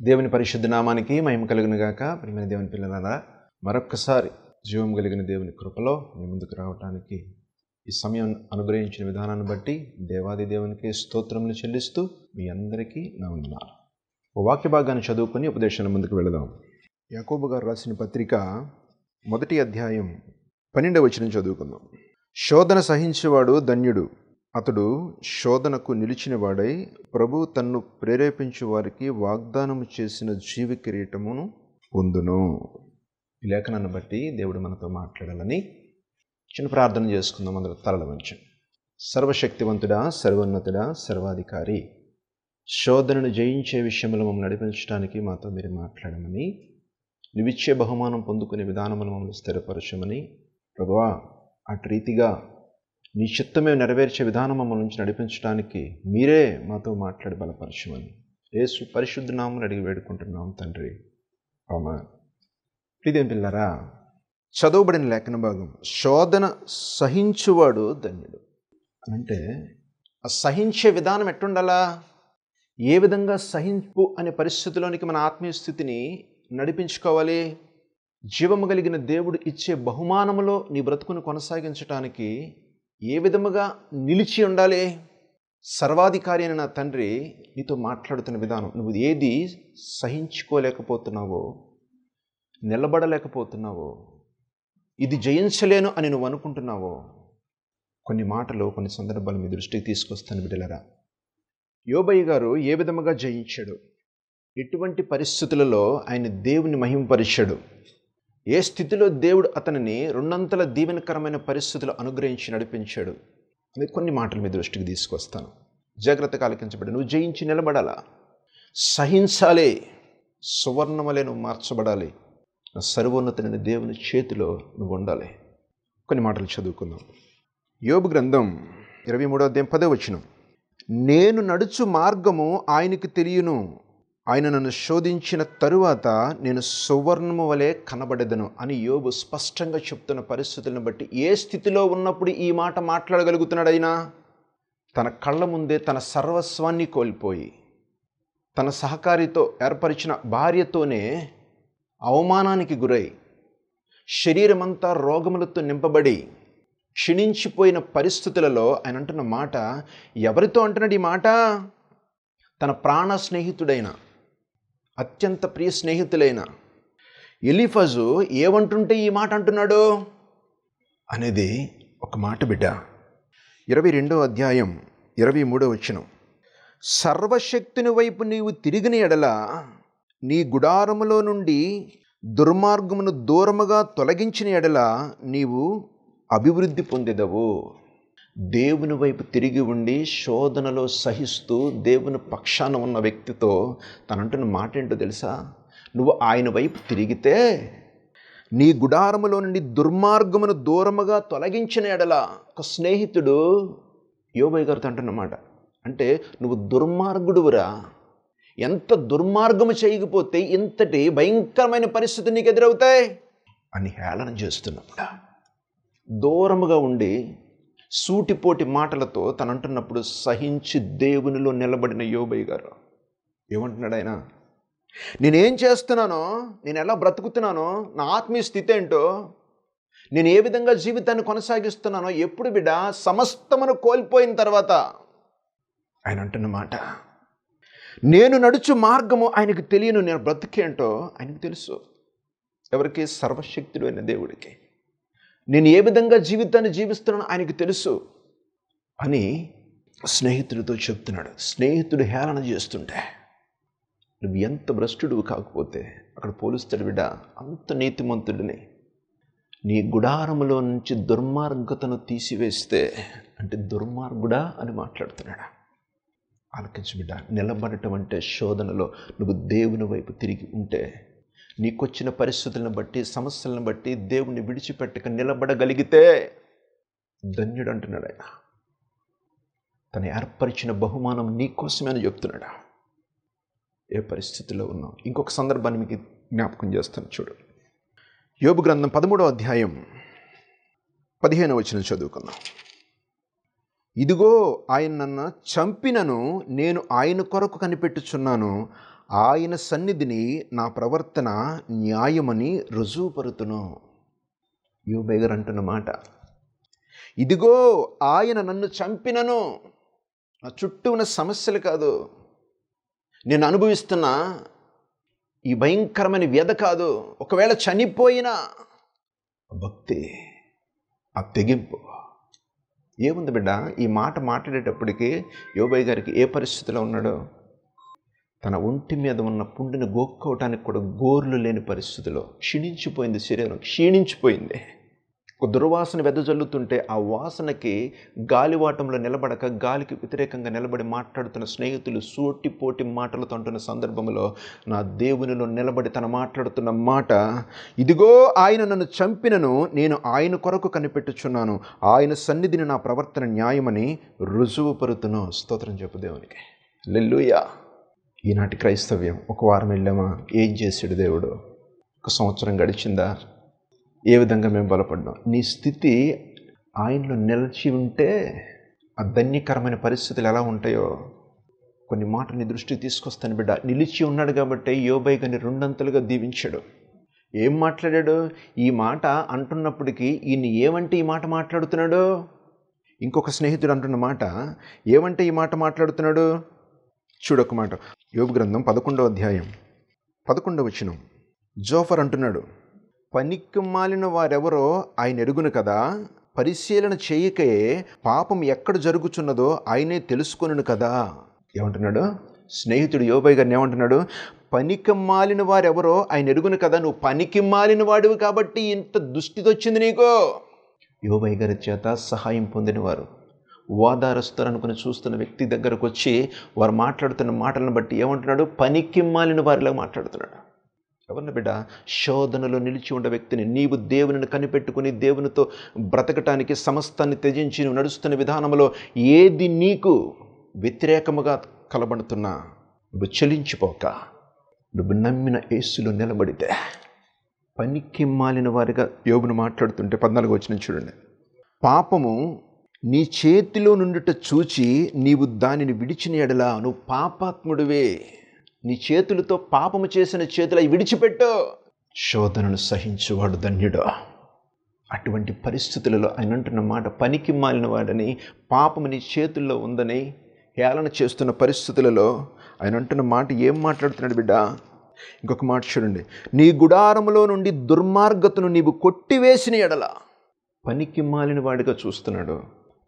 దేవుని పరిశుద్ధ నామానికి మహిమ కలుగును గాక. ప్రియమైన దేవుని పిల్లలారా, మరొక్కసారి జీవం కలిగిన దేవుని కృపలో మీ ముందుకు రావడానికి ఈ సమయం అనుగ్రహించిన విధానాన్ని బట్టి దేవాది దేవునికి స్తోత్రములు చెల్లిస్తూ మీ అందరికీ నా వందనాలు. ఓ వాక్య భాగాన్ని చదువుకొని ఉపదేశాల ముందుకు వెళదాం. యాకోబు గారు రాసిన పత్రిక 1వ అధ్యాయం 12వ వచనం చదువుకుందాం. శోధన సహించేవాడు ధన్యుడు, అతడు శోధనకు నిలిచినవాడై ప్రభు తన్ను ప్రేరేపించు వారికి వాగ్దానము చేసిన జీవ కిరీటమును పొందును. ఈ లేఖనాన్ని బట్టి దేవుడు మనతో మాట్లాడాలని చిన్న ప్రార్థన చేసుకుందాం. అందరూ తలల వంచండి. సర్వశక్తివంతుడా, సర్వోన్నతుడా, సర్వాధికారి, శోధనను జయించే విషయంలో మమ్మల్ని నడిపించడానికి మాతో మీరు మాట్లాడమని, నువ్విచ్చే బహుమానం పొందుకునే విధానములు మమ్మల్ని స్థిరపరచమని, ప్రభువా అటు రీతిగా నీ చిత్తమే నెరవేర్చే విధానం మమ్మల్ని నుంచి నడిపించడానికి మీరే మాతో మాట్లాడి బలపరచమని యేసు పరిశుద్ధ నామమున అడిగి వేడుకుంటున్నాం తండ్రి, ఆమేన్. ప్రియమైన పిల్లరా, చదవబడిన లేఖన భాగం శోధన సహించువాడు ధన్యుడు అంటే ఆ సహించే విధానం ఎట్టుండాలా, ఏ విధంగా సహింపు అనే పరిస్థితిలోనికి మన ఆత్మీయ స్థితిని నడిపించుకోవాలి, జీవము కలిగిన దేవుడు ఇచ్చే బహుమానములో నీ బ్రతుకును కొనసాగించడానికి ఏ విధముగా నిలిచి ఉండాలి. సర్వాధికారి అయిన నా తండ్రి నీతో మాట్లాడుతున్న విధానం, నువ్వు ఏది సహించుకోలేకపోతున్నావో, నిలబడలేకపోతున్నావో, ఇది జయించలేను అని నువ్వు అనుకుంటున్నావో, కొన్ని మాటలు కొన్ని సందర్భాలు మీ దృష్టికి తీసుకొస్తాను బిడ్డలారా. యోబయ్య గారు ఏ విధముగా జయించాడు, ఎటువంటి పరిస్థితులలో ఆయన దేవుని మహిమపరిచాడు, ఏ స్థితిలో దేవుడు అతనిని రెండంతల దీవెనకరమైన పరిస్థితులు అనుగ్రహించి నడిపించాడు అని కొన్ని మాటలు మీ దృష్టికి తీసుకొస్తాను. జాగ్రత్తగా ఆలకించబడి నువ్వు జయించి నిలబడాలా, సహించాలి, సువర్ణమలే నువ్వు మార్చబడాలి, సర్వోన్నతుడైన దేవుని చేతిలో నువ్వు ఉండాలి. కొన్ని మాటలు చదువుకుందాం. యోబు గ్రంథం 23వ అధ్యాయం 10వ వచనం. నేను నడుచు మార్గము ఆయనకి తెలియను, ఆయన నన్ను శోధించిన తరువాత నేను సువర్ణము వలె కనబడెదను అని యోబు స్పష్టంగా చెప్తున్న పరిస్థితులను బట్టి ఏ స్థితిలో ఉన్నప్పుడు ఈ మాట మాట్లాడగలుగుతున్నాడు? అయినా తన కళ్ళ ముందే తన సర్వస్వాన్ని కోల్పోయి తన సహకారితో ఏర్పరిచిన భార్యతోనే అవమానానికి గురై శరీరమంతా రోగములతో నింపబడి క్షీణించిపోయిన పరిస్థితులలో ఆయన అంటున్న మాట, ఎవరితో అంటున్నాడు ఈ మాట? తన ప్రాణ స్నేహితుడైన, అత్యంత ప్రియ స్నేహితులైన ఎలీఫజు ఏమంటుంటే ఈ మాట అంటున్నాడు అనేది ఒక మాట బిడ్డ. 22వ అధ్యాయం 23వ వచనం. సర్వశక్తుని వైపు నీవు తిరిగిన ఎడల నీ గుడారములో నుండి దుర్మార్గమును దూరముగా తొలగించిన ఎడల నీవు అభివృద్ధి పొందెదవు. దేవుని వైపు తిరిగి ఉండి శోధనలో సహిస్తూ దేవుని పక్షాన ఉన్న వ్యక్తితో తనంటున్న మాట ఏంటో తెలుసా? నువ్వు ఆయన వైపు తిరిగితే నీ గుడారములో నుండి దుర్మార్గమును దూరముగా తొలగించిన ఎడల. ఒక స్నేహితుడు యోబయ్య గారితో అంటున్నమాట, అంటే నువ్వు దుర్మార్గుడువురా, ఎంత దుర్మార్గము చేయకపోతే ఇంతటి భయంకరమైన పరిస్థితి నీకు ఎదురవుతాయి అని హేళన చేస్తున్నప్పుడు దూరముగా ఉండి సూటిపోటి మాటలతో తనంటున్నప్పుడు సహించి దేవునిలో నిలబడిన యోబయ్య గారు ఏమంటున్నాడు? ఆయన నేనేం చేస్తున్నానో, నేను ఎలా బ్రతుకుతున్నానో, నా ఆత్మీయ స్థితి ఏంటో, నేను ఏ విధంగా జీవితాన్ని కొనసాగిస్తున్నానో ఎప్పుడు బిడ్డ సమస్తమును కోల్పోయిన తర్వాత ఆయన అంటున్న మాట, నేను నడుచు మార్గము ఆయనకు తెలియను, నేను బ్రతికేంటో ఆయనకు తెలుసు. ఎవరికి? సర్వశక్తుడు అయిన దేవుడికి. నేను ఏ విధంగా జీవితాన్ని జీవిస్తున్నానో ఆయనకు తెలుసు అని స్నేహితుడితో చెప్తున్నాడు. స్నేహితుడు హేళన చేస్తుంటే నువ్వు ఎంత భ్రష్టుడు కాకపోతే అక్కడ పోలుస్తాడు బిడ్డ, అంత నీతిమంతుడిని. నీ గుడారములో నుంచి దుర్మార్గతను తీసివేస్తే అంటే దుర్మార్గుడా అని మాట్లాడుతున్నాడు. ఆలకించు బిడ్డ, నిలబడటం అంటే శోధనలో నువ్వు దేవుని వైపు తిరిగి ఉంటే, నీకొచ్చిన పరిస్థితులను బట్టి, సమస్యలను బట్టి దేవుణ్ణి విడిచిపెట్టక నిలబడగలిగితే ధన్యుడు అంటున్నాడు ఆయన. తను ఏర్పరిచిన బహుమానం నీకోసమే అని చెప్తున్నాడు. ఏ పరిస్థితిలో ఉన్నావు? ఇంకొక సందర్భాన్ని మీకు జ్ఞాపకం చేస్తాను చూడు. యోబు గ్రంథం 13వ అధ్యాయం 15వ వచనం చదువుకుందాం. ఇదిగో ఆయన నన్ను చంపినను నేను ఆయన కొరకు కనిపెట్టుచున్నాను, ఆయన సన్నిధిని నా ప్రవర్తన న్యాయమని రుజువుపరుతును. యోబు గారు అంటున్న మాట, ఇదిగో ఆయన నన్ను చంపినను, నా చుట్టూ ఉన్న సమస్యలు కాదు, నేను అనుభవిస్తున్న ఈ భయంకరమైన వ్యధ కాదు, ఒకవేళ చనిపోయినా భక్తి, ఆ తెగింపు ఏముంది బిడ్డ. ఈ మాట మాట్లాడేటప్పటికి యోబు గారికి ఏ పరిస్థితిలో ఉన్నాడో, తన ఒంటి మీద ఉన్న పుండుని గోక్కోవటానికి కూడా గోర్లు లేని పరిస్థితిలో క్షీణించిపోయింది, శరీరం క్షీణించిపోయింది. ఒక దుర్వాసన వెదజల్లుతుంటే ఆ వాసనకి గాలివాటంలో నిలబడక గాలికి వ్యతిరేకంగా నిలబడి మాట్లాడుతున్న స్నేహితులు సూటిపోటి మాటలతో అంటున్న సందర్భంలో నా దేవునిలో నిలబడి తన మాట్లాడుతున్న మాట, ఇదిగో ఆయన నన్ను చంపినను, నేను ఆయన కొరకు కనిపెట్టుచున్నాను, ఆయన సన్నిధిని నా ప్రవర్తన న్యాయమని రుజువుపరుతును. స్తోత్రం చెప్పు దేవునికి. హల్లెలూయా. ఈనాటి క్రైస్తవ్యం, ఒక వారం వెళ్ళామా, ఏం చేసాడు దేవుడు? ఒక సంవత్సరం గడిచిందా, ఏ విధంగా మేము బలపడ్డాం? నీ స్థితి ఆయనలో నిలిచి ఉంటే ఆ ధన్యకరమైన పరిస్థితులు ఎలా ఉంటాయో కొన్ని మాటలు నీ దృష్టికి తీసుకొస్తాను బిడ్డ. నిలిచి ఉన్నాడు కాబట్టి యోబు గారిని రెండంతలుగా దీవించాడు. ఏం మాట్లాడాడు? ఈ మాట అంటున్నప్పటికీ ఈయన ఏమంటే ఈ మాట మాట్లాడుతున్నాడు? ఇంకొక స్నేహితుడు అంటున్న మాట ఏమంటే ఈ మాట మాట్లాడుతున్నాడు? చూడొక మాట, యోబు గ్రంథం 11వ అధ్యాయం 11వ వచనం. జోఫర్ అంటున్నాడు, పనికిమాలిన వారెవరో ఆయన ఎరుగును కదా, పరిశీలన చేయకే పాపం ఎక్కడ జరుగుచున్నదో ఆయనే తెలుసుకొనును కదా. ఏమంటున్నాడు? స్నేహితుడు యోబు గారిని ఏమంటున్నాడు? పనికిమాలిన వారెవరో ఆయన ఎరుగును కదా, నువ్వు పనికిమాలిన వాడివి కాబట్టి ఇంత దుస్థితి వచ్చింది నీకు. యోబు గారి చేత సహాయం పొందిన వారు, ఓదారుస్తారనుకుని చూస్తున్న వ్యక్తి దగ్గరకు వచ్చి వారు మాట్లాడుతున్న మాటలను బట్టి ఏమంటున్నాడు? పనికిమాలిన వారిలా మాట్లాడుతున్నాడు. ఎవరిని బిడ్డ? శోధనలో నిలిచి ఉన్న వ్యక్తిని. నీవు దేవునిని కనిపెట్టుకుని దేవునితో బ్రతకటానికి సమస్తాన్ని త్యజించి నువ్వు నడుస్తున్న విధానంలో ఏది నీకు వ్యతిరేకముగా కలబడుతున్నా నువ్వు చెలించిపోక, నువ్వు నమ్మిన యేసులో నిలబడితే, పనికి మాలిన వారిగా యోబును మాట్లాడుతుంటే 14వ వచనం చూడండి. పాపము నీ చేతిలో నుండుట చూచి నీవు దానిని విడిచిన ఎడల నువ్వు పాపాత్ముడివే. నీ చేతులతో పాపము చేసిన చేతులు అవి విడిచిపెట్టు. శోధనను సహించువాడు ధన్యుడు. అటువంటి పరిస్థితులలో ఆయన అంటున్న మాట, పనికి మాలిన వాడని, పాపము నీ చేతుల్లో ఉందని హేళన చేస్తున్న పరిస్థితులలో ఆయన అంటున్న మాట ఏం మాట్లాడుతున్నాడు బిడ్డ? ఇంకొక మాట చూడండి, నీ గుడారములో నుండి దుర్మార్గతను నీవు కొట్టివేసిన ఎడల. పనికి మాలిన వాడిగా చూస్తున్నాడు,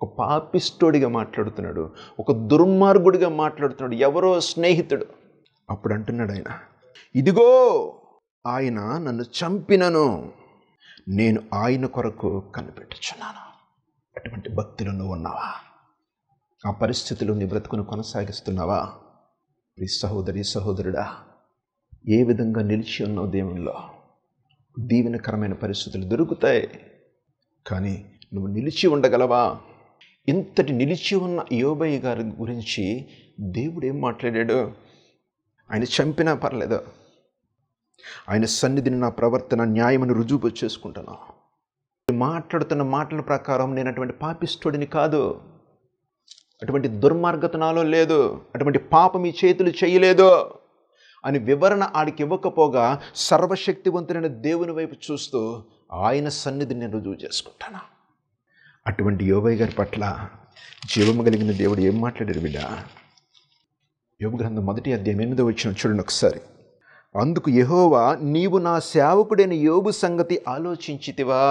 ఒక పాపిష్టోడిగా మాట్లాడుతున్నాడు, ఒక దుర్మార్గుడిగా మాట్లాడుతున్నాడు, ఎవరో స్నేహితుడు. అప్పుడు అంటున్నాడు ఆయన, ఇదిగో ఆయన నన్ను చంపినను, నేను ఆయన కొరకు కనిపెట్టుచున్నాను. అటువంటి భక్తిలో నువ్వు ఉన్నావా? ఆ పరిస్థితిలో నీ బ్రతుకును కొనసాగిస్తున్నావా? ఈ సహోదరి సహోదరుడా, ఏ విధంగా నిలిచి ఉన్నావు దేవునిలో? దీవెనకరమైన పరిస్థితులు దొరుకుతాయి, కానీ నువ్వు నిలిచి ఉండగలవా? ఇంతటి నిలిచి ఉన్న యోబు గారి గురించి దేవుడు ఏం మాట్లాడాడు? ఆయన చంపినా పర్లేదు, ఆయన సన్నిధిని నా ప్రవర్తన న్యాయమని రుజువు చేసుకుంటాను. మాట్లాడుతున్న మాటల ప్రకారం నేను అటువంటి పాపిష్టుడిని కాదు, అటువంటి దుర్మార్గత నాలో లేదు, అటువంటి పాపం ఈ చేతులు చేయలేదు అని వివరణ ఆడికి ఇవ్వకపోగా సర్వశక్తివంతుడైన దేవుని వైపు చూస్తూ ఆయన సన్నిధిని నేను రుజువు చేసుకుంటాను. అటువంటి యోబు గారి పట్ల జీవము కలిగిన దేవుడు ఏం మాట్లాడాడు బిడ్డ? యోబు గ్రంథం 1వ అధ్యాయం 8వ వచనం చూడండి ఒకసారి. అందుకు యెహోవా, నీవు నా సేవకుడైన యోబు సంగతి ఆలోచించితివా?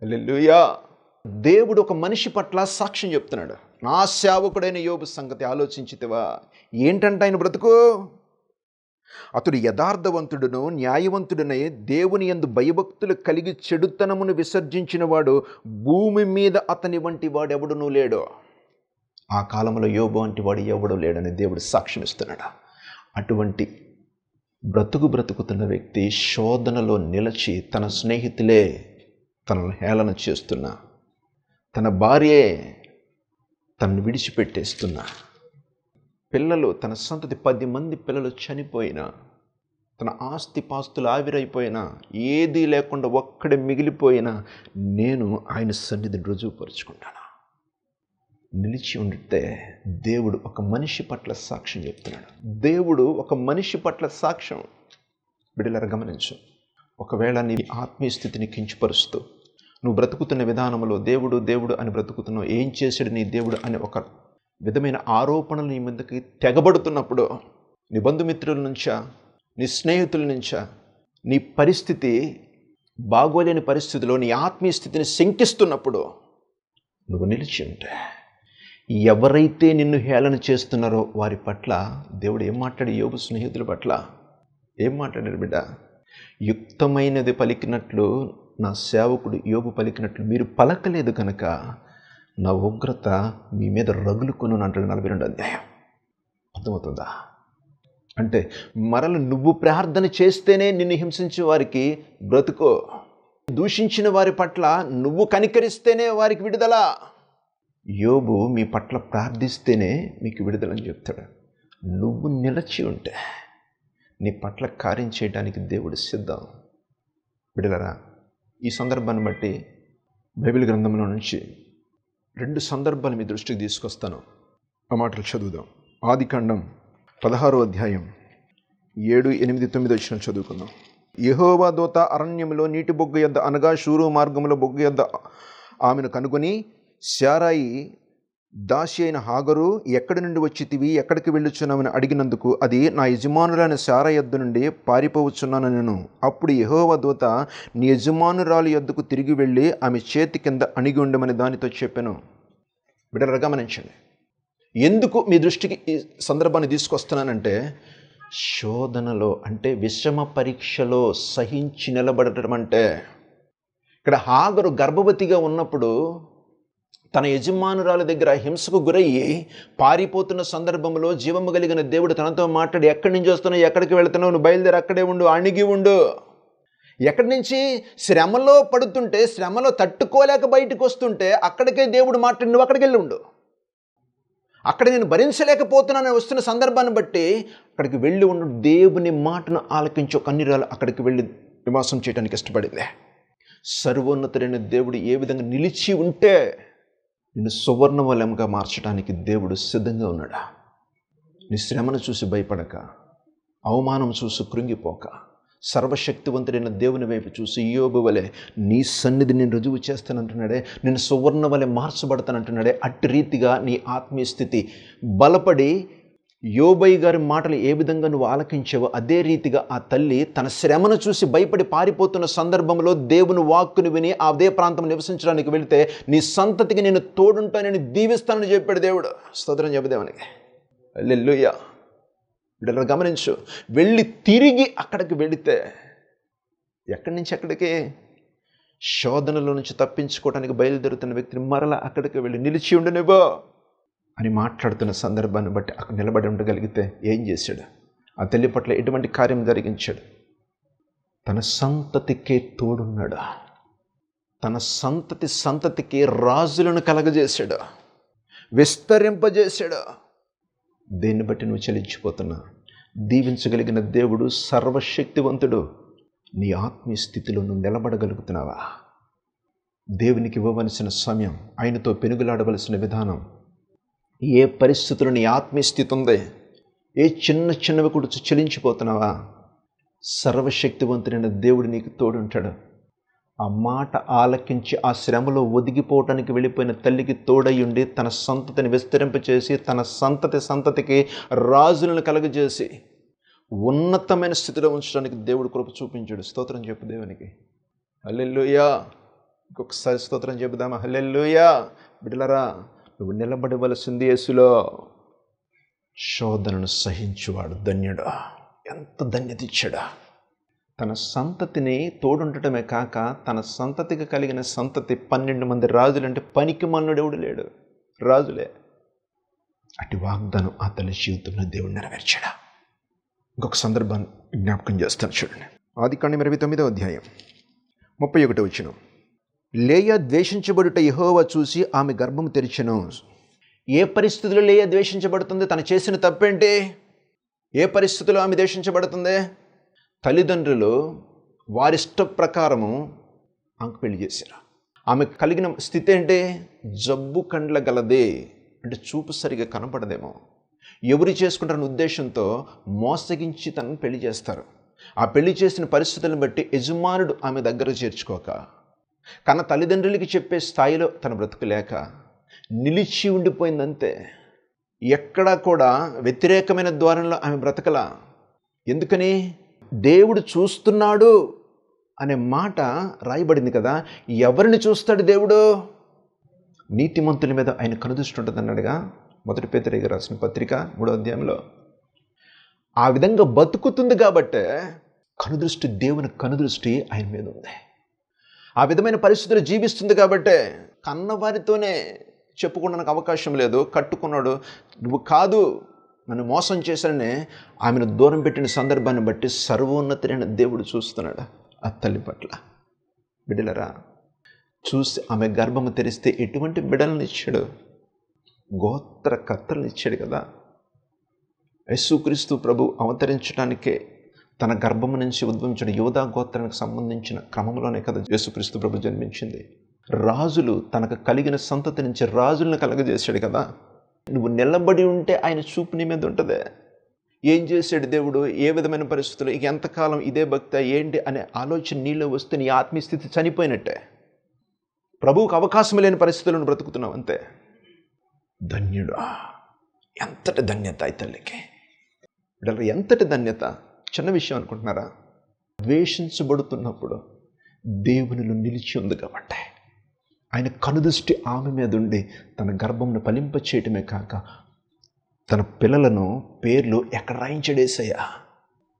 హల్లెలూయా. దేవుడు ఒక మనిషి పట్ల సాక్ష్యం చెప్తున్నాడు. నా సేవకుడైన యోబు సంగతి ఆలోచించితివా? ఏంటంటే ఆయన బ్రతుకు? అతడు యథార్థవంతుడును న్యాయవంతుడనే దేవుని యందు భయభక్తులు కలిగి చెడుతనమును విసర్జించిన వాడు భూమి మీద అతని వంటి వాడు ఎవడునూ లేడు. ఆ కాలంలో యోబు వంటి వాడు ఎవడు లేడని దేవుడు సాక్ష్యం ఇస్తున్నాడు. అటువంటి బ్రతుకుతున్న వ్యక్తి శోధనలో నిలిచి తన స్నేహితులే తనను హేళన చేస్తున్నా, తన భార్యే తనను విడిచిపెట్టేస్తున్నా, పిల్లలు తన సంతతి 10 మంది పిల్లలు చనిపోయినా, తన ఆస్తి పాస్తులు ఆవిరైపోయినా, ఏదీ లేకుండా ఒక్కడే మిగిలిపోయినా, నేను ఆయన సన్నిధిని రుజువుపరుచుకుంటాను. నిలిచి ఉండితే దేవుడు ఒక మనిషి పట్ల సాక్ష్యం చెప్తున్నాడు. దేవుడు ఒక మనిషి పట్ల సాక్ష్యం. బిడ్డలారా గమనించు. ఒకవేళ నీ ఆత్మీయ స్థితిని కించపరుస్తూ నువ్వు బ్రతుకుతున్న విధానంలో దేవుడు దేవుడు అని బ్రతుకుతున్నావు, ఏం చేశాడు నీ దేవుడు అనే ఒక విధమైన ఆరోపణలు నీ మీదకి తెగబడుతున్నప్పుడు, నీ బంధుమిత్రుల నుంచా, నీ స్నేహితుల నుంచా, నీ పరిస్థితి బాగోలేని పరిస్థితిలో నీ ఆత్మీయ స్థితిని శంకిస్తున్నప్పుడు నువ్వు నిలిచి ఉంటే, ఎవరైతే నిన్ను హేళన చేస్తున్నారో వారి పట్ల దేవుడు ఏం మాట్లాడి యోబు స్నేహితుల పట్ల ఏం మాట్లాడారు? బిడ్డ, యుక్తమైనది పలికినట్లు నా సేవకుడు యోబు పలికినట్లు మీరు పలకలేదు కనుక నా ఉగ్రత మీ మీద రగులుకొను అంటాడు 42వ అధ్యాయం. అర్థమవుతుందా? అంటే మరల నువ్వు ప్రార్థన చేస్తేనే నిన్ను హింసించే వారికి బ్రతుకో, దూషించిన వారి పట్ల నువ్వు కనికరిస్తేనే వారికి విడుదల. యోబు మీ పట్ల ప్రార్థిస్తేనే మీకు విడుదలని చెప్తాడు. నువ్వు నిలచి ఉంటే నీ పట్ల కార్యం చేయడానికి దేవుడు సిద్ధం. విడుదలరా, ఈ సందర్భాన్ని బట్టి బైబిల్ గ్రంథంలో నుంచి 2 సందర్భాలు మీ దృష్టికి తీసుకొస్తాను. ఆ మాటలు చదువుదాం. ఆదికాండం 16వ అధ్యాయం 7, 8, 9 వచనం చదువుకుందాం. యెహోవా దూత అరణ్యములో నీటి బొగ్గు యొద్ద అనగా షూరు మార్గములో బొగ్గు యొద్ద ఆమెను కనుగొని, శారాయి దాసి అయిన హాగరు ఎక్కడి నుండి వచ్చితివి, ఎక్కడికి వెళ్ళుచున్నామని అడిగినందుకు అది నా యజమానులైన శారా యొద్ద నుండి పారిపోవచ్చున్నాను నేను. అప్పుడు యెహోవా దూత నీ యజమానురాలు యొద్దకు తిరిగి వెళ్ళి ఆమె చేతి కింద అణిగి ఉండమని దానితో చెప్పాను. బిడ్డలారా గమనించండి. ఎందుకు మీ దృష్టికి ఈ సందర్భాన్ని తీసుకొస్తున్నానంటే, శోధనలో అంటే విషమ పరీక్షలో సహించి నిలబడటం అంటే, ఇక్కడ హాగరు గర్భవతిగా ఉన్నప్పుడు తన యజమానురాల దగ్గర హింసకు గురయ్యి పారిపోతున్న సందర్భంలో జీవము కలిగిన దేవుడు తనతో మాట్లాడి, ఎక్కడి నుంచి వస్తున్నావు, ఎక్కడికి వెళుతున్నావు, నువ్వు బయలుదేరి అక్కడే ఉండు, అణిగి ఉండు. ఎక్కడి నుంచి శ్రమలో పడుతుంటే, శ్రమలో తట్టుకోలేక బయటకు వస్తుంటే అక్కడికే దేవుడు మాట్లాడి, నువ్వు అక్కడికి వెళ్ళి ఉండు, అక్కడ నేను భరించలేకపోతున్నానని వస్తున్న సందర్భాన్ని బట్టి అక్కడికి వెళ్ళి ఉండు. దేవుని మాటను ఆలకించే కన్యరాలు అక్కడికి వెళ్ళి నివాసం చేయడానికి ఇష్టపడింది. సర్వోన్నతుడైన దేవుడు ఏ విధంగా నిలిచి ఉంటే నిన్ను సువర్ణవలయంగా మార్చడానికి దేవుడు సిద్ధంగా ఉన్నాడా? నీ శ్రమను చూసి భయపడక, అవమానం చూసి కృంగిపోక, సర్వశక్తివంతుడైన దేవుని వైపు చూసి యోబు వలె నీ సన్నిధి నేను రుజువు చేస్తానంటున్నాడే, నేను సువర్ణ వలె మార్చబడతానంటున్నాడే. అట్టి రీతిగా నీ ఆత్మీయ స్థితి బలపడి యోబయ్య గారి మాటలు ఏ విధంగా నువ్వు ఆలకించావో అదే రీతిగా ఆ తల్లి తన శ్రమను చూసి భయపడి పారిపోతున్న సందర్భంలో దేవుని వాక్కును విని అదే ప్రాంతం నివసించడానికి వెళితే నీ సంతతికి నేను తోడుంటానని దీవిస్తానని చెప్పాడు దేవుడు. స్తోత్రం చెప్పదేవనికి. హల్లెలూయా. బిడ్డలు గమనించు. వెళ్ళి తిరిగి అక్కడికి వెళితే, ఎక్కడి నుంచి అక్కడికి, శోధనలో నుంచి తప్పించుకోవడానికి బయలుదేరుతున్న వ్యక్తిని మరలా అక్కడికి వెళ్ళి నిలిచి ఉండనివ్వు అని మాట్లాడుతున్న సందర్భాన్ని బట్టి అక్కడ నిలబడి ఉండగలిగితే ఏం చేశాడు? ఆ తల్లి పట్ల ఎటువంటి కార్యం జరిగించాడు? తన సంతతికే తోడున్నాడు. తన సంతతికి రాజులను కలగజేశాడు, విస్తరింపజేశాడు. దేన్ని బట్టి నువ్వు చలించిపోతున్నా? దీవించగలిగిన దేవుడు సర్వశక్తివంతుడు. నీ ఆత్మీయ స్థితిలో నువ్వు నిలబడగలుగుతున్నావా? దేవునికి ఇవ్వవలసిన సమయం, ఆయనతో పెనుగులాడవలసిన విధానం, ఏ పరిస్థితుల్లో నీ ఆత్మీయ స్థితి ఉంది, ఏ చిన్నవి కూడా చెలించిపోతున్నావా? సర్వశక్తివంతుడైన దేవుడు నీకు తోడుంటాడు. ఆ మాట ఆలకించి ఆ శ్రమలో ఒదిగిపోవటానికి వెళ్ళిపోయిన తల్లికి తోడయ్యుండి తన సంతతిని విస్తరింపచేసి తన సంతతికి రాజులను కలగజేసి ఉన్నతమైన స్థితిలో ఉంచడానికి దేవుడు కృప చూపించాడు. స్తోత్రం చెప్పు దేవునికి. హల్లెలూయా. ఇంకొకసారి స్తోత్రం చెబుదామా? హల్లెలూయా. బిడ్డలారా, నువ్వు నిలబడవలసింది యేసులో. శోధనను సహించువాడు ధన్యుడా. ఎంత ధన్యత ఇచ్చాడా! తన సంతతిని తోడుండటమే కాక తన సంతతికి కలిగిన సంతతి 12 మంది రాజులంటే పనికి మన్నుడెవడు లేడు, రాజులే. అటు వాగ్దానం ఆ తల్లి జీవితంలో దేవుడు నెరవేర్చాడా? ఇంకొక సందర్భాన్ని జ్ఞాపకం చేస్తాను చూడండి. ఆదికాండం 29వ అధ్యాయం 31వ వచనం. లేయా ద్వేషించబడుట యెహోవా చూసి ఆమె గర్భము తెరిచెను. ఏ పరిస్థితుల్లో లేయా ద్వేషించబడుతుంది? తను చేసిన తప్పేంటి? ఏ పరిస్థితుల్లో ఆమె ద్వేషించబడుతుంది? తల్లిదండ్రులు వారిష్ట ప్రకారము ఆమెకు పెళ్లి చేశారు. ఆమె కలిగిన స్థితి ఏంటి? జబ్బు కండ్ల గలది. అంటే చూపు సరిగా కనపడదేమో, ఎవరు చేసుకుంటారన్న ఉద్దేశంతో మోసగించి తనను పెళ్లి చేస్తారు. ఆ పెళ్లి చేసిన పరిస్థితులను బట్టి యజమానుడు ఆమె దగ్గర చేర్చుకోక, కన్న తల్లిదండ్రులకి చెప్పే స్థాయిలో తన బ్రతుకులేక నిలిచి ఉండిపోయిందంతే. ఎక్కడా కూడా వ్యతిరేకమైన ద్వారంలో ఆమె బ్రతకలా. ఎందుకని? దేవుడు చూస్తున్నాడు అనే మాట రాయబడింది కదా. ఎవరిని చూస్తాడు దేవుడు? నీతిమంతుల మీద ఆయన కనుదృష్టి ఉంటుంది అన్నాడుగా 1 పేతురు రాసిన పత్రిక 3వ అధ్యాయంలో. ఆ విధంగా బతుకుతుంది కాబట్టే కనుదృష్టి, దేవుని కనుదృష్టి ఆయన మీద ఉంది. ఆ విధమైన పరిస్థితులు జీవిస్తుంది కాబట్టే కన్నవారితోనే చెప్పుకోవడానికి అవకాశం లేదు. కట్టుకున్నాడు, నువ్వు కాదు నన్ను మోసం చేశానని ఆమెను దూరం పెట్టిన సందర్భాన్ని బట్టి సర్వోన్నతుడైన దేవుడు చూస్తున్నాడు ఆ తల్లి పట్ల. బిడ్డలరా, చూసి ఆమె గర్భము తెరిస్తే ఎటువంటి బిడ్డలను ఇచ్చాడు? గోత్రకర్తలను ఇచ్చాడు కదా. యేసుక్రీస్తు ప్రభు అవతరించడానికే తన గర్భము నుంచి ఉద్భవించిన యూదా గోత్రానికి సంబంధించిన క్రమంలోనే కదా యేసుక్రీస్తు ప్రభు జన్మించింది. రాజులు తనకు కలిగిన సంతతి నుంచి రాజులను కలగజేశాడు కదా. నువ్వు నిలబడి ఉంటే ఆయన చూపు నీ మీద ఉంటుంది. ఏం చేశాడు దేవుడు? ఏ విధమైన పరిస్థితులు? ఇక ఎంతకాలం ఇదే భక్తి ఏంటి అనే ఆలోచన నీలో వస్తే నీ ఆత్మీయ స్థితి చనిపోయినట్టే. ప్రభువుకు అవకాశం లేని పరిస్థితులను బ్రతుకుతున్నావు అంతే. ధన్యుడా, ఎంతటి ధన్యత ఈ తల్లికి. ఎంతటి ధన్యత! చిన్న విషయం అనుకుంటున్నారా? ద్వేషించబడుతున్నప్పుడు దేవునిలో నిలిచి ఉంది కాబట్టి ఆయన కనుదృష్టి ఆమె మీద ఉండి తన గర్భంను ఫలింపచేయటమే కాక తన పిల్లలను పేర్లు ఎక్కడ రాయించడేసయ్యా.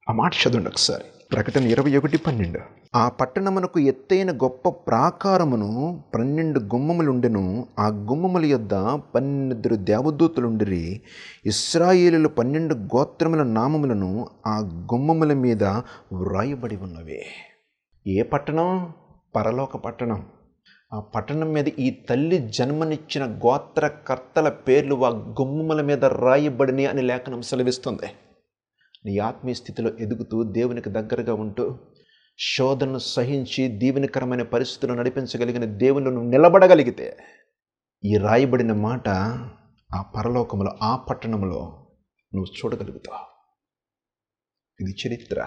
ఆ మాట చదవండి ఒకసారి. ప్రకటన 21:12. ఆ పట్టణమునకు ఎత్తైన గొప్ప ప్రాకారమును 12 గుమ్మములుండెను. ఆ గుమ్మముల యొద్ద 12 దేవదూతలుండిరి. ఇశ్రాయేలుల 12 గోత్రముల నామములను ఆ గుమ్మముల మీద వ్రాయబడి ఉన్నవి. ఏ పట్టణం? పరలోక పట్టణం. ఆ పట్టణం మీద ఈ తల్లి జన్మనిచ్చిన గోత్రకర్తల పేర్లు ఆ గుమ్మముల మీద రాయబడిని అని లేఖనం సెలవిస్తుంది. నీ ఆత్మీయ స్థితిలో ఎదుగుతూ దేవునికి దగ్గరగా ఉంటూ శోధనను సహించి దీవెనకరమైన పరిస్థితులు నడిపించగలిగిన దేవునిలో నువ్వు నిలబడగలిగితే ఈ రాయబడిన మాట ఆ పరలోకములో, ఆ పట్టణంలో నువ్వు చూడగలుగుతావు. ఇది చరిత్ర,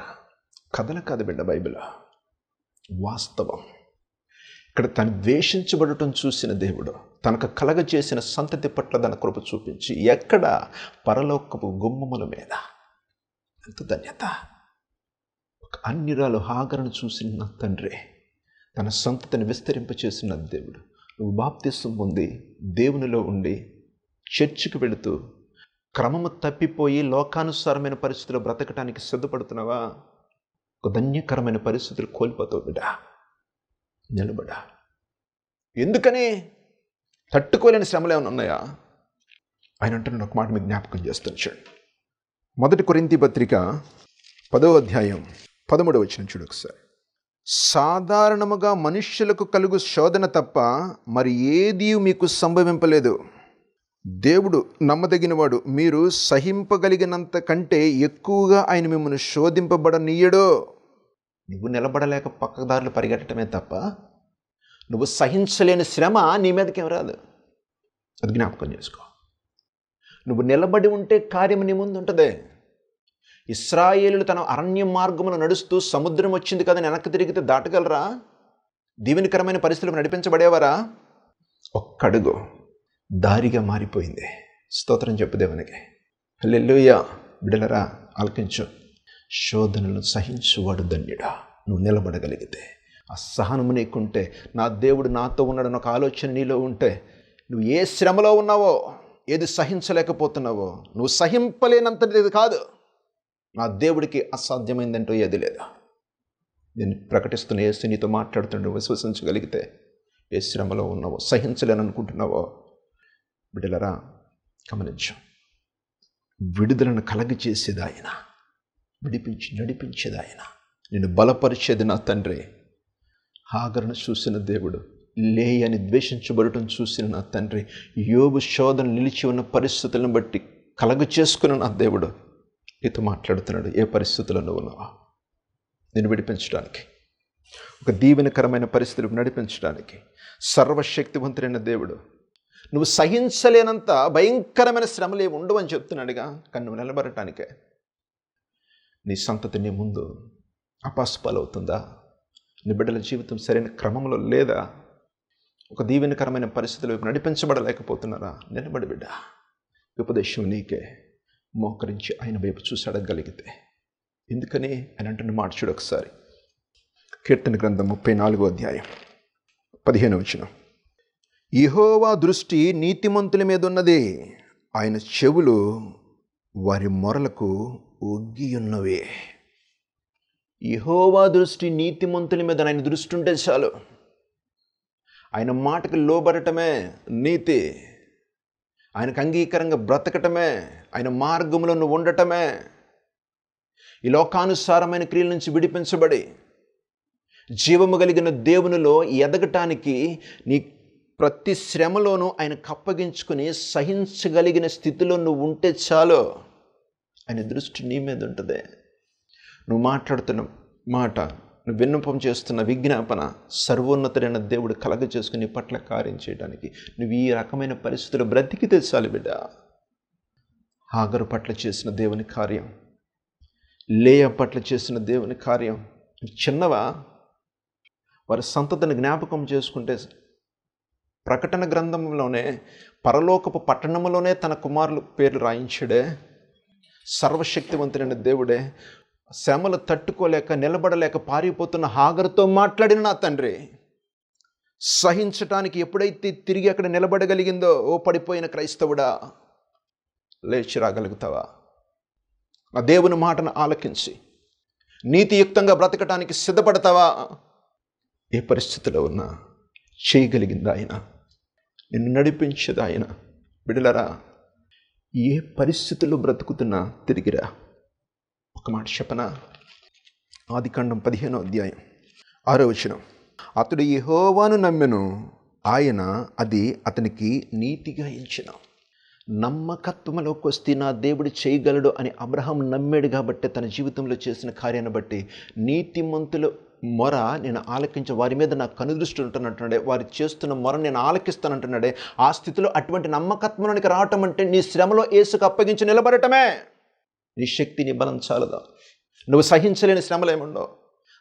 కథలు కాదు బిడ్డ, బైబిల్ వాస్తవం. ఇక్కడ తను ద్వేషించబడటం చూసిన దేవుడు తనకు కలగజేసిన సంతతి పట్ల తన కృప చూపించి ఎక్కడ? పరలోకపు గుమ్మముల మీద. ఎంత ధన్యత! ఒక అన్యురాలు హాగరును చూసిన నా తండ్రి తన సంతతిని విస్తరింపచేసిన దేవుడు. నువ్వు బాప్తిసం పొంది దేవునిలో ఉండి చర్చికి వెళుతూ క్రమము తప్పిపోయి లోకానుసారమైన పరిస్థితులు బ్రతకటానికి సిద్ధపడుతున్నావా? ఒక ధన్యకరమైన పరిస్థితులు కోల్పోతావు బిడ్డ. నిలబడా. ఎందుకని? తట్టుకోలేని శ్రమలు ఏమైనా ఉన్నాయా? ఆయన అంటున్నాడు, ఒక మాట మీకు జ్ఞాపకం చేస్తాను చూడండి. 1 కొరింథీ పత్రిక 10వ అధ్యాయం 13వ వచనం చూడు ఒకసారి. సాధారణముగా మనుష్యులకు కలుగు శోధన తప్ప మరి ఏదీ మీకు సంభవింపలేదు. దేవుడు నమ్మదగినవాడు, మీరు సహింపగలిగినంత కంటే ఎక్కువగా ఆయన మిమ్మల్ని శోధింపబడనీయడు. నువ్వు నిలబడలేక పక్కదారులు పరిగెట్టడమే తప్ప నువ్వు సహించలేని శ్రమ నీ మీదకేం రాదు. అది జ్ఞాపకం చేసుకో. నువ్వు నిలబడి ఉంటే కార్యం నీ ముందు ఉంటుంది. ఇశ్రాయేలులు తన అరణ్య మార్గమును నడుస్తూ సముద్రం వచ్చింది కదా వెనక్కి తిరిగితే దాటగలరా? దీవెనకరమైన పరిస్థితులు నడిపించబడేవారా? ఒక్కడుగు దారిగా మారిపోయింది. స్తోత్రం చెప్పు దేవునికి. హల్లెలూయా. బిడ్డలరా, ఆలకించు. శోధనలను సహించువాడు ధన్యుడా. నువ్వు నిలబడగలిగితే, ఆ సహనము నీకుంటే, నా దేవుడు నాతో ఉన్నాడని ఒక ఆలోచన నీలో ఉంటే, నువ్వు ఏ శ్రమలో ఉన్నావో, ఏది సహించలేకపోతున్నావో, నువ్వు సహింపలేనంతది కాదు, నా దేవుడికి అసాధ్యమైందంటూ ఏది లేదు. నేను ప్రకటిస్తున్న యేసు నీతో మాట్లాడుతుండే విశ్వసించగలిగితే, ఏ శ్రమలో ఉన్నావో, సహించలేననుకుంటున్నావో, బిడ్డలరా గమనించు. విడుదలను కలగజేసేది ఆయన, నడిపించేది ఆయన, నిన్ను బలపరిచేది నా తండ్రి. హాగరును చూసిన దేవుడు, లేయని ద్వేషించబడటం చూసిన నా తండ్రి, యోబు శోధన నిలిచి ఉన్న పరిస్థితులను బట్టి కలగ చేసుకున్న నా దేవుడు నీతో మాట్లాడుతున్నాడు. ఏ పరిస్థితుల్లో నువ్వు ఉన్నావా? నిన్ను విడిపించడానికి, ఒక దీవెనకరమైన పరిస్థితులకు నడిపించడానికి సర్వశక్తివంతుడైన దేవుడు నువ్వు సహించలేనంత భయంకరమైన శ్రమలు ఏమి ఉండవని చెప్తున్నాడుగా. కానీ నువ్వు నిలబడటానికే నీ సంతతి నీ ముందు అపాస్పాలవుతుందా? నీ బిడ్డల జీవితం సరైన క్రమంలో లేదా? ఒక దీవెనకరమైన పరిస్థితుల వైపు నడిపించబడలేకపోతున్నారా? నిలబడి బిడ్డ, ఉపదేశం నీకే. మోకరించి ఆయన వైపు చూసి అడగగలిగితే. ఎందుకని ఆయన అంటున్న మాట చూడు ఒకసారి. కీర్తన గ్రంథం 34వ అధ్యాయం 15వ వచనం. యెహోవా దృష్టి నీతిమంతుల మీద ఉన్నది, ఆయన చెవులు వారి మొరలకు ఒగ్గి ఉన్నవే. యెహోవా దృష్టి నీతిమంతుల మీద, ఆయన దృష్టి ఉంటే చాలు. ఆయన మాటకు లోబడటమే నీతి. ఆయనకు అంగీకారంగా బ్రతకటమే, ఆయన మార్గంలో నువ్వు ఉండటమే. ఈ లోకానుసారమైన క్రియల నుంచి విడిపించబడి జీవము కలిగిన దేవునిలో ఎదగటానికి నీ ప్రతి శ్రమలోనూ ఆయనకు అప్పగించుకుని సహించగలిగిన స్థితిలో నువ్వు ఉంటే చాలు. ఆయన దృష్టి నీ మీద ఉంటుంది. నువ్వు మాట్లాడుతున్న మాట, నువ్వు విన్నపం చేస్తున్న విజ్ఞాపన సర్వోన్నతుడైన దేవుడు కలగ చేసుకుని నీ పట్ల కార్యం చేయడానికి నువ్వు ఈ రకమైన పరిస్థితులు బ్రతికితే చాలు బిడ్డ. హాగరు పట్ల చేసిన దేవుని కార్యం, లేయ పట్ల చేసిన దేవుని కార్యం చిన్నవా? వారి సంతతిని జ్ఞాపకం చేసుకుంటే ప్రకటన గ్రంథంలోనే పరలోకపు పట్టణంలోనే తన కుమారుల పేర్లు రాయించాడే. సర్వశక్తివంతుడైన దేవుడే శ్రమలు తట్టుకోలేక నిలబడలేక పారిపోతున్న హాగరుతో మాట్లాడిన నా తండ్రి సహించటానికి ఎప్పుడైతే తిరిగి అక్కడ నిలబడగలిగిందో, ఓ పడిపోయిన క్రైస్తవుడా, లేచి రాగలుగుతావా? ఆ దేవుని మాటను ఆలకించి నీతియుక్తంగా బ్రతకటానికి సిద్ధపడతావా? ఏ పరిస్థితిలో ఉన్నా చేయగలిగింది ఆయన, నిన్ను నడిపించేది ఆయన. బిడ్డలారా, ఏ పరిస్థితుల్లో బ్రతుకుతున్నా తిరిగిరా. ఒక మాట చెప్పనా? ఆదికాండం 15వ అధ్యాయం 6వ వచనం. అతడు యెహోవాను నమ్మెను, ఆయన అది అతనికి నీతిగా ఎంచెను. నమ్మకత్వంలోకి వస్తే నా దేవుడు చేయగలడు అని అబ్రహాం నమ్మాడు కాబట్టి తన జీవితంలో చేసిన కార్యాన్ని బట్టి నీతిమంతుల మొర నేను ఆలకించ, వారి మీద నా కనుదృష్టి ఉంటున్నట్టున్నాడే, వారు చేస్తున్న మొర నేను ఆలకిస్తానంటున్నాడే. ఆ స్థితిలో అటువంటి నమ్మకత్వానికి రావటం అంటే నీ శ్రమలో యేసుకు అప్పగించి నిలబడటమే. నీ శక్తి, నీ బలం చాలదా? నువ్వు సహించలేని శ్రమలు ఏముండవు.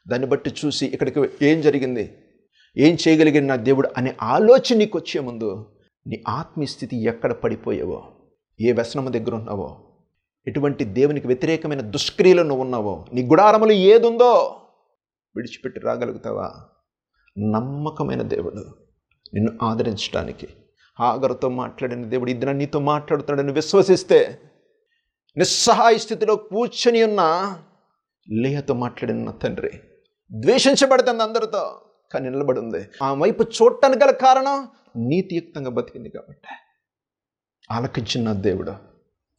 దాన్ని బట్టి చూసి ఇక్కడికి ఏం జరిగింది, ఏం చేయగలిగిన నా దేవుడు అనే ఆలోచన నీకు వచ్చే ముందు నీ ఆత్మీయ స్థితి ఎక్కడ పడిపోయావో, ఏ వ్యసనము దగ్గర ఉన్నావో, ఎటువంటి దేవునికి వ్యతిరేకమైన దుష్క్రియలో నువ్వు ఉన్నావో, నీ గుడారములు ఏదుందో విడిచిపెట్టి రాగలుగుతావా? నమ్మకమైన దేవుడు నిన్ను ఆదరించడానికి హాగరుతో మాట్లాడిన దేవుడు ఇద్దరు నీతో మాట్లాడుతున్నాడని విశ్వసిస్తే, నిస్సహాయ స్థితిలో కూర్చొని ఉన్న లేయతో మాట్లాడిన తండ్రి ద్వేషించబడుతుంది అందరితో, కానీ నిలబడి ఉంది. ఆ వైపు చూడటానికి గల కారణం నీతియుక్తంగా బతికింది కాబట్టి. ఆలకించిన దేవుడు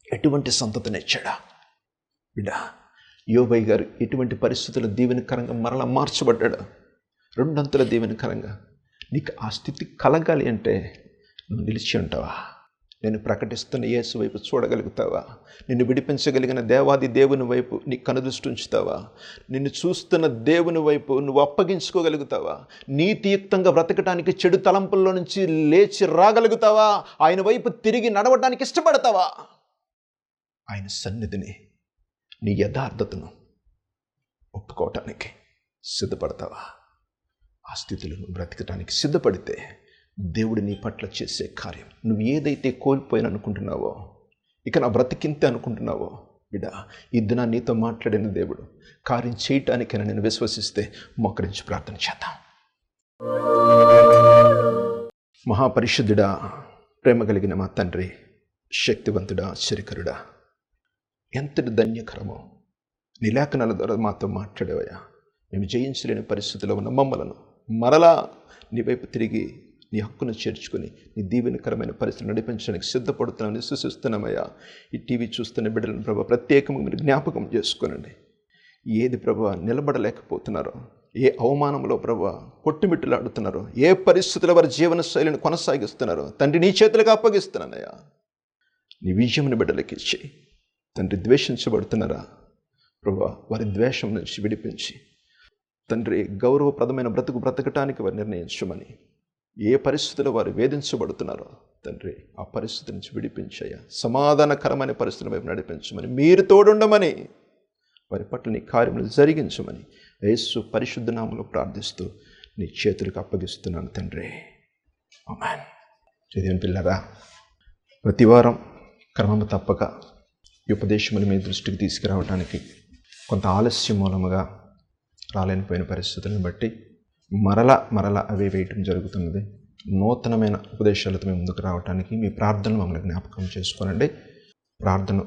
ఎటువంటి సంతతినిచ్చాడా? బిడ్డ, యోబై గారు ఎటువంటి పరిస్థితుల్లో దీవెనకరంగా మరలా మార్చబడ్డాడు. 2 అంతుల దీవెనకరంగా. నీకు ఆ స్థితి కలగాలి అంటే నువ్వు నిలిచి ఉంటావా? నేను ప్రకటిస్తున్న యేసు వైపు చూడగలుగుతావా? నిన్ను విడిపించగలిగిన దేవాది దేవుని వైపు నీ కనుదృష్టి ఉంచుతావా? నిన్ను చూస్తున్న దేవుని వైపు నువ్వు అప్పగించుకోగలుగుతావా? నీతియుక్తంగా బ్రతకటానికి చెడు తలంపుల్లో నుంచి లేచి రాగలుగుతావా? ఆయన వైపు తిరిగి నడవడానికి ఇష్టపడతావా? ఆయన సన్నిధిని, నీ యథార్థతను ఒప్పుకోవటానికి సిద్ధపడతావా? ఆ స్థితిలో నువ్వు బ్రతకటానికి సిద్ధపడితే దేవుడు నీ పట్ల చేసే కార్యం, నువ్వు ఏదైతే కోల్పోయాననుకుంటున్నావో, ఇక నా బ్రతికింతే అనుకుంటున్నావో, బిడ్డ, ఈ దిన నీతో మాట్లాడిన దేవుడు కార్యం చేయటానికైనా నేను విశ్వసిస్తే మోకరించి ప్రార్థన చేద్దాం. మహాపరిశుద్ధుడా, ప్రేమ కలిగిన మా తండ్రి, శక్తివంతుడా, ఆశ్చర్యకరుడా, ఎంతటి ధన్యకరమో నీ లేఖనాల ద్వారా మాతో మాట్లాడేవయ్యా. మేము జయించలేని పరిస్థితిలో ఉన్న మమ్మలను మరలా నీ వైపు తిరిగి నీ హక్కును చేర్చుకొని నీ దీవెనకరమైన పరిస్థితులు నడిపించడానికి సిద్ధపడుతున్నామని విశ్వసిస్తున్నామయ్యా. ఈ టీవీ చూస్తున్న బిడ్డలను ప్రభా ప్రత్యేకంగా మీరు జ్ఞాపకం చేసుకోనండి. ఏది ప్రభా నిలబడలేకపోతున్నారో, ఏ అవమానంలో ప్రభా కొట్టుమిట్టులాడుతున్నారో, ఏ పరిస్థితుల్లో వారి జీవన శైలిని కొనసాగిస్తున్నారో తండ్రి నీ చేతులకు అప్పగిస్తున్నానయ్యా. నీ విజయముని బిడ్డలకి ఇచ్చి తండ్రి ద్వేషించబడుతున్నారా ప్రభా, వారి ద్వేషం నుంచి విడిపించి తండ్రి గౌరవప్రదమైన బ్రతకటానికి వారు నిర్ణయించమని, ఏ పరిస్థితుల్లో వారు వేధించబడుతున్నారో తండ్రి ఆ పరిస్థితి నుంచి విడిపించయ్యా, సమాధానకరమైన పరిస్థితుల వైపు నడిపించమని, మీరు తోడుండమని, వారి పట్ల నీ కార్యములు జరిగించమని యేసు పరిశుద్ధ నామములో ప్రార్థిస్తూ నీ చేతులకు అప్పగిస్తున్నాను తండ్రి. ఆమేన్. చదివిన పిల్లరా, ప్రతి వారం క్రమము తప్పక ఈ ఉపదేశముని మీ దృష్టికి తీసుకురావడానికి కొంత ఆలస్యం మూలముగా రాలేనిపోయిన పరిస్థితులను బట్టి మరలా అవి వేయటం జరుగుతున్నది. నూతనమైన ఉపదేశాలతో మేము ముందుకు రావడానికి మీ ప్రార్థనలు మమ్మల్ని జ్ఞాపకం చేసుకోనండి. ప్రార్థన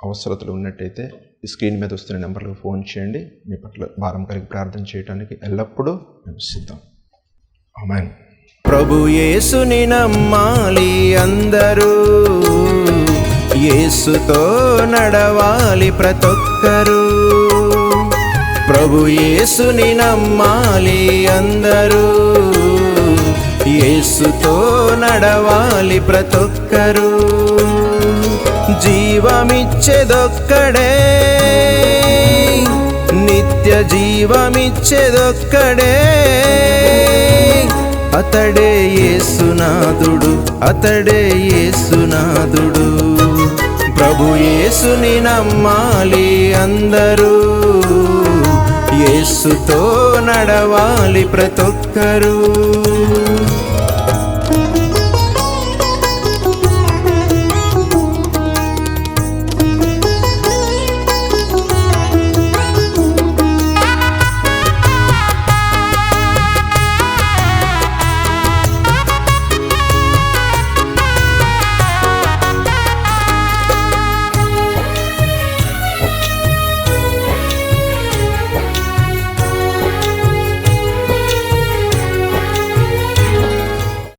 అవసరతలు ఉన్నట్టయితే ఈ స్క్రీన్ మీద వస్తున్న నెంబర్లకు ఫోన్ చేయండి. మీ పట్ల భారం కలిగి ప్రార్థన చేయడానికి ఎల్లప్పుడూ మేము సిద్ధం. ఆమేన్. ప్రభు యేసుని నమ్మాలి అందరూ, యేసుతో నడవాలి ప్రతొక్కరు. ప్రభు యేసుని నమ్మాలి అందరూ, యేసుతో నడవాలి ప్రతొక్కరు. జీవమిచ్చేదొక్కడే, నిత్య జీవమిచ్చేదొక్కడే, అతడే యేసునాథుడు, అతడే యేసునాథుడు. ప్రభు యేసుని నమ్మాలి అందరూ, యేసుతో నడవాలి ప్రతొక్కరు.